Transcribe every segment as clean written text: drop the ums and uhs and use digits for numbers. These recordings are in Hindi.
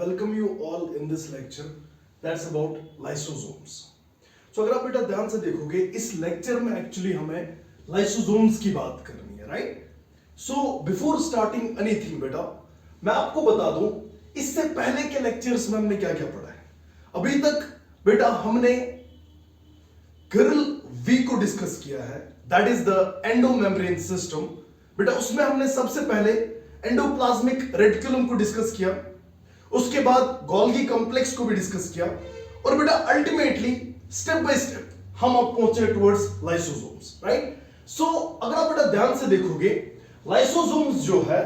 welcome you all in this lecture that's about lysosomes. So अगर आप बेटा ध्यान से देखोगे इस लेक्चर में एक्चुअली हमें लाइसोसोम्स की बात करनी है, right? So before starting anything बेटा मैं आपको बता दूं इससे पहले के लेक्चर्स में हमने क्या क्या पढ़ा है। अभी तक बेटा हमने गर्ल वी को डिस्कस किया है, that is the endomembrane system. बेटा उसमें हमने सबसे पहले एंडोप्लाज्मिक रेटिकुलम को डिस्कस किया, उसके बाद गोल्गी कॉम्प्लेक्स को भी डिस्कस किया और बेटा अल्टीमेटली स्टेप बाय स्टेप हम अब पहुंचे टुवर्ड्स लाइसोसोम्स, राइट? सो अगर आप बेटा ध्यान से देखोगे लाइसोसोम्स जो है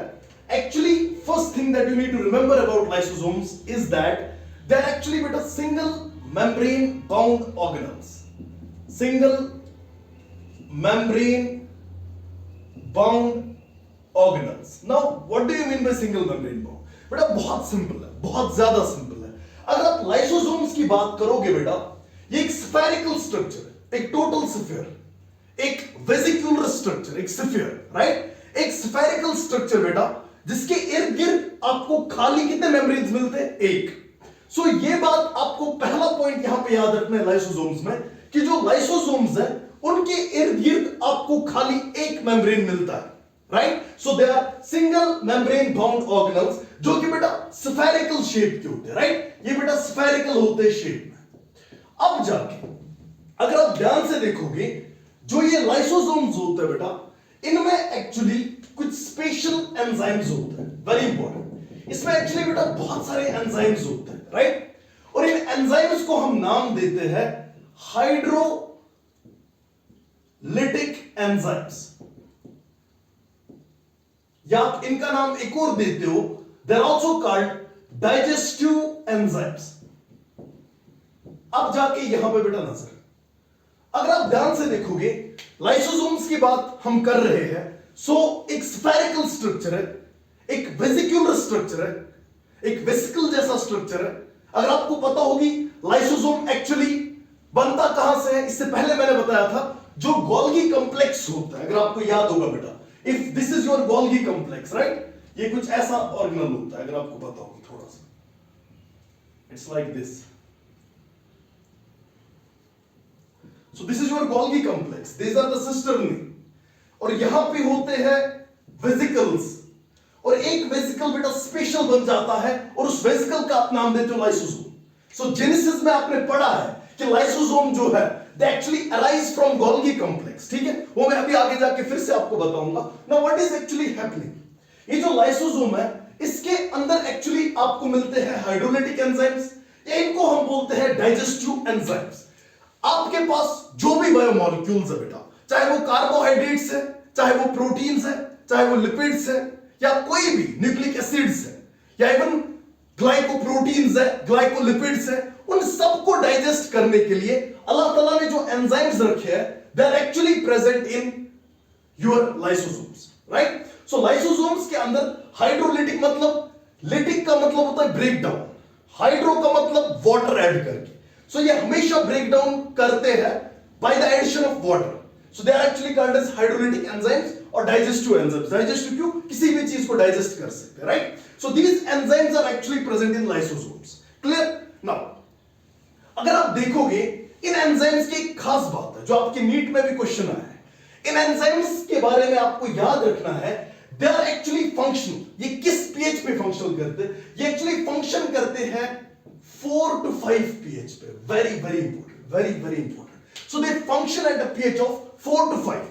actually first thing that you need to remember about lysosomes is that they are actually बेटा single membrane bound organelles, single membrane bound organelles. Now what do you mean by single membrane bound? बेटा बहुत सिंपल है, बहुत ज्यादा सिंपल है। अगर आप लाइसोसोम्स की बात करोगे बेटा ये एक स्फेरिकल स्ट्रक्चर, एक टोटल स्फीयर, एक वेसिकुलर स्ट्रक्चर, एक स्फीयर, राइट? एक स्फेरिकल स्ट्रक्चर बेटा जिसके इर्द गिर्द आपको खाली कितने मेम्ब्रेन्स मिलते हैं? एक। सो ये बात आपको पहला पॉइंट यहां पे याद रखना है लाइसोसोम्स में कि जो लाइसोसोम्स है उनके इर्द गिर्द आपको खाली एक मेम्ब्रेन मिलता है, right? So they are single membrane bound organelles जो कि बेटा स्फेरिकल शेप के होते हैं, राइट? ये बेटा स्फेरिकल होते हैं शेप में। अब जाके अगर आप ध्यान से देखोगे जो ये लाइसोसोम्स होते हैं बेटा इनमें एक्चुअली कुछ स्पेशल एंजाइम्स होते हैं, वेरी इंपॉर्टेंट। इसमें एक्चुअली बेटा बहुत सारे एंजाइम्स होते हैं, राइट? और इन एंजाइम्स को हम नाम देते हैं हाइड्रोलिटिक एंजाइम्स, या आप इनका नाम एक और देते हो, they are also called digestive enzymes. अब जाके यहां पे बेटा नजर, अगर आप ध्यान से देखोगे लाइसोसोम्स की बात हम कर रहे हैं, सो एक स्फेरिकल स्ट्रक्चर है, एक वेसिकुलर स्ट्रक्चर है, एक वेसिकल जैसा स्ट्रक्चर है। अगर आपको पता होगी लाइसोसोम एक्चुअली बनता कहां से है, इससे पहले मैंने बताया था जो गोल्गी कॉम्प्लेक्स होता है, अगर आपको याद होगा बेटा, if this is your Golgi complex, right? ये कुछ ऐसा ऑर्गेनल होता है, अगर आपको पता होगी थोड़ा सा, it's like this. So this is your Golgi complex. These are the cisternae. और यहां पे होते हैं वेसिकल्स, और एक वेसिकल बेटा स्पेशल बन जाता है और उस वेसिकल का आप नाम देते हो लाइसोसोम। सो जेनेसिस में आपने पढ़ा है कि लाइसोसोम जो है they actually arise from Golgi complex, ठीक है? वो मैं अभी आगे जाके फिर से आपको बताऊंगा। Now what is actually happening, ये जो लाइसोसोम है इसके अंदर एक्चुअली आपको मिलते हैं हाइड्रोलिटिक एंजाइम्स, या इनको हम बोलते हैं डाइजेस्टिव एंजाइम्स। आपके पास जो भी बायोमोलिक्यूल्स है बेटा, चाहे वो कार्बोहाइड्रेट्स है, चाहे वो प्रोटीन्स है, चाहे वो लिपिड्स है, या कोई भी न्यूक्लिक एसिड्स है, या इवन ग्लाइकोप्रोटीन्स है, ग्लाइकोलिपिड्स है, उन सबको डाइजेस्ट करने के लिए अल्लाह ताला ने जो एंजाइम्स रखे हैं they are actually present in your lysosomes, right? So lysosomes के अंदर हाइड्रोलिटिक मतलब, लिटिक का मतलब होता है ब्रेक डाउन, हाइड्रो का मतलब वाटर ऐड करके। सो ये हमेशा ब्रेक डाउन करते हैं by the addition of water. So they are actually called as hydrolytic enzymes और डाइजेस्टिव एंजाइम्स। डाइजेस्टिव क्यों? किसी भी चीज को डाइजेस्ट कर सकते हैं, right? So these enzymes are actually present in lysosomes. Clear? Now अगर आप देखोगे इन एंजाइम्स की एक खास बात है जो आपके नीट में भी क्वेश्चन आया है, इन एंजाइम्स के बारे में आपको याद रखना है दे आर एक्चुअली फंक्शनल। ये किस पीएच पे फंक्शन करते हैं? ये एक्चुअली फंक्शन करते हैं 4 to 5 pH पे। Very very important, very very important. So they function at a pH of 4 to 5।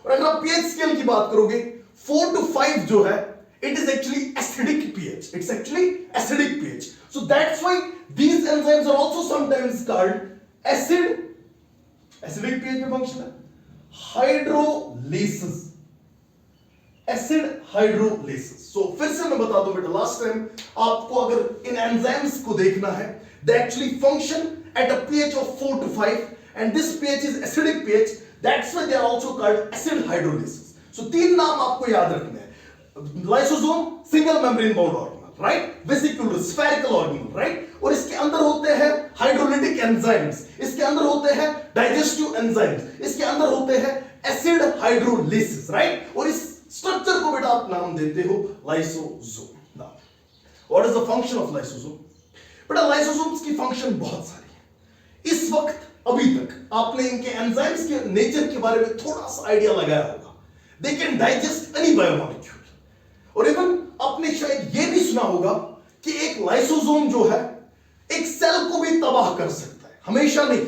और अगर आप pH स्केल की बात करोगे 4 to 5 जो है it is actually acidic pH, it's actually acidic pH। So that's why these enzymes are also sometimes called acidic pH पे फंक्शन है हाइड्रोलिसिस, एसिड हाइड्रोलिसिस। सो फिर से मैं बता दूं बेटा, लास्ट टाइम आपको अगर इन एंजाइम्स को देखना है they actually function at a pH of 4 to 5 and this pH is acidic pH, that's why they are also called acid hydrolysis. So तीन नाम आपको याद रखने हैं, lysosome single membrane bound organelle, right? Vesicular spherical organelle, right? और इसके अंदर होते हैं हाइड्रोलिटिक एंजाइम्स, इसके अंदर होते हैं डाइजेस्टिव एंजाइम्स, इसके अंदर होते हैं एसिड हाइड्रोलिसिस, राइट? और इस स्ट्रक्चर को बेटा आप नाम देते हो lysosome. What is the function of lysosome? बेटा लाइसोसोम्स की फंक्शन बहुत सारी है। इस वक्त अभी तक आपने इनके एंजाइम्स के नेचर के बारे में थोड़ा सा आइडिया लगाया होगा। They can digest any biomolecule. और इवन आपने शायद यह भी सुना होगा कि एक लाइसोसोम जो है एक सेल को भी तबाह कर सकता है, हमेशा नहीं।